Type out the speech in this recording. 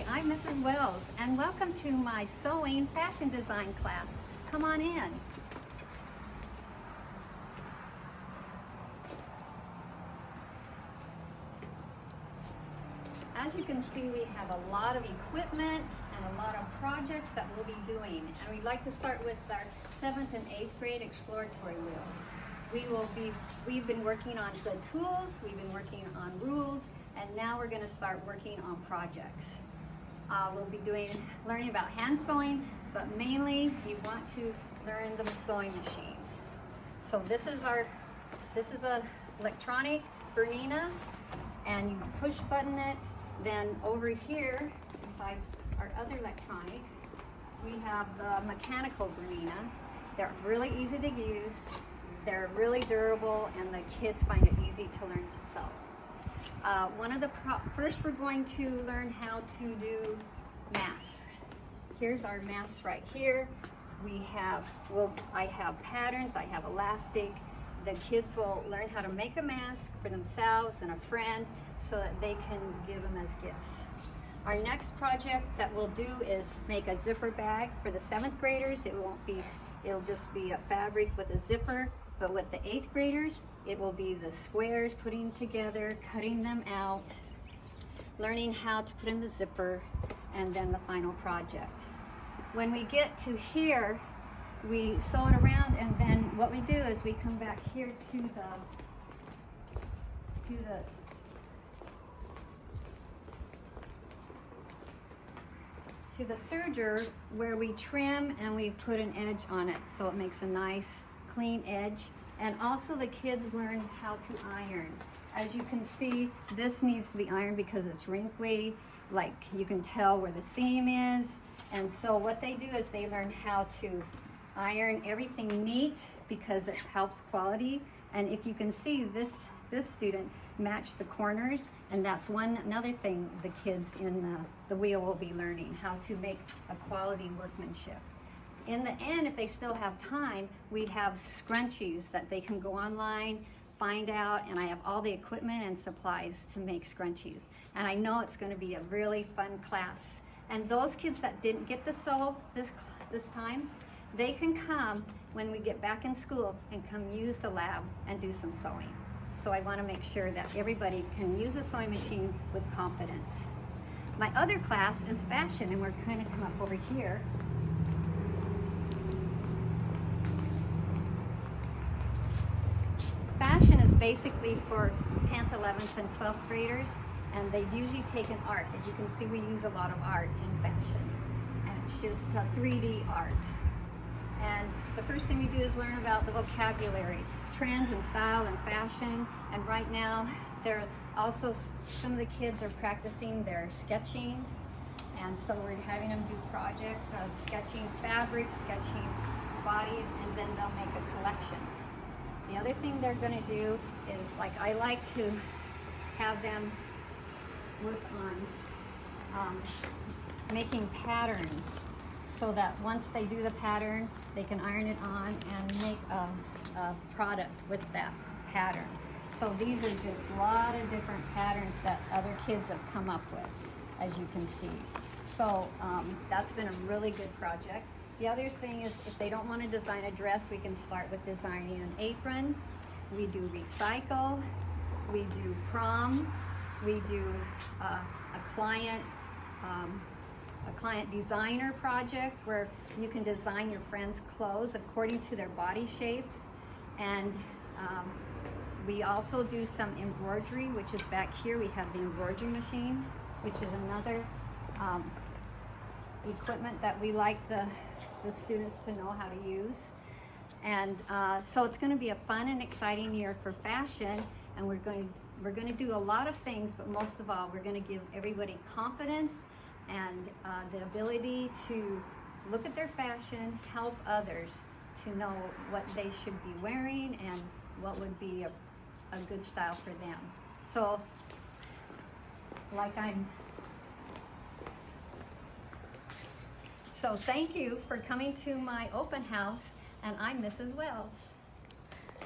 Hi, I'm Mrs. Wells, and welcome to my sewing fashion design class. Come on in. As you can see, we have a lot of equipment and a lot of projects that we'll be doing. And we'd like to start with our 7th and 8th grade exploratory wheel. We've been working on the tools, we've been working on rules, and now we're going to start working on projects. We'll be learning about hand sewing, but mainly you want to learn the sewing machine. So this is a electronic Bernina, and you push button it. Then over here, besides our other electronic, we have the mechanical Bernina. They're really easy to use, they're really durable, and the kids find it easy to learn to sew. First we're going to learn how to do masks. Here's our mask right here. I have patterns, I have elastic. The kids will learn how to make a mask for themselves and a friend so that they can give them as gifts. Our next project that we'll do is make a zipper bag for the 7th graders. It'll just be a fabric with a zipper, but with the 8th graders, it will be the squares, putting together, cutting them out, learning how to put in the zipper, and then the final project. When we get to here, we sew it around, and then what we do is we come back here to the serger, where we trim and we put an edge on it so it makes a nice clean edge. And also the kids learn how to iron. As you can see, this needs to be ironed because it's wrinkly, like you can tell where the seam is. And so what they do is they learn how to iron everything neat because it helps quality. And if you can see, this student matched the corners, and that's another thing the kids in the wheel will be learning, how to make a quality workmanship. In the end, if they still have time, we have scrunchies that they can go online, find out, and I have all the equipment and supplies to make scrunchies. And I know it's going to be a really fun class. And those kids that didn't get to sew this time, they can come when we get back in school and come use the lab and do some sewing. So I want to make sure that everybody can use a sewing machine with confidence. My other class is fashion, and we're going to come up over here. Fashion is basically for 10th, 11th, and 12th graders, and they've usually taken art. As you can see, we use a lot of art in fashion, and it's just 3D art. And the first thing we do is learn about the vocabulary, trends and style and fashion. And right now, some of the kids are practicing their sketching, and so we're having them do projects of sketching fabrics, sketching bodies, and then they'll make a collection. The other thing they're going to do is, I like to have them work on making patterns, so that once they do the pattern, they can iron it on and make a product with that pattern. So these are just a lot of different patterns that other kids have come up with, as you can see. So that's been a really good project. The other thing is, if they don't want to design a dress, we can start with designing an apron. We do recycle, we do prom, we do a client designer project where you can design your friends' clothes according to their body shape. And we also do some embroidery, which is back here. We have the embroidery machine, which is another equipment that we like the students to know how to use. And so it's going to be a fun and exciting year for fashion, and we're going to do a lot of things, but most of all, we're going to give everybody confidence and the ability to look at their fashion, help others to know what they should be wearing and what would be a good style for them. So, So thank you for coming to my open house, and I'm Mrs. Wells.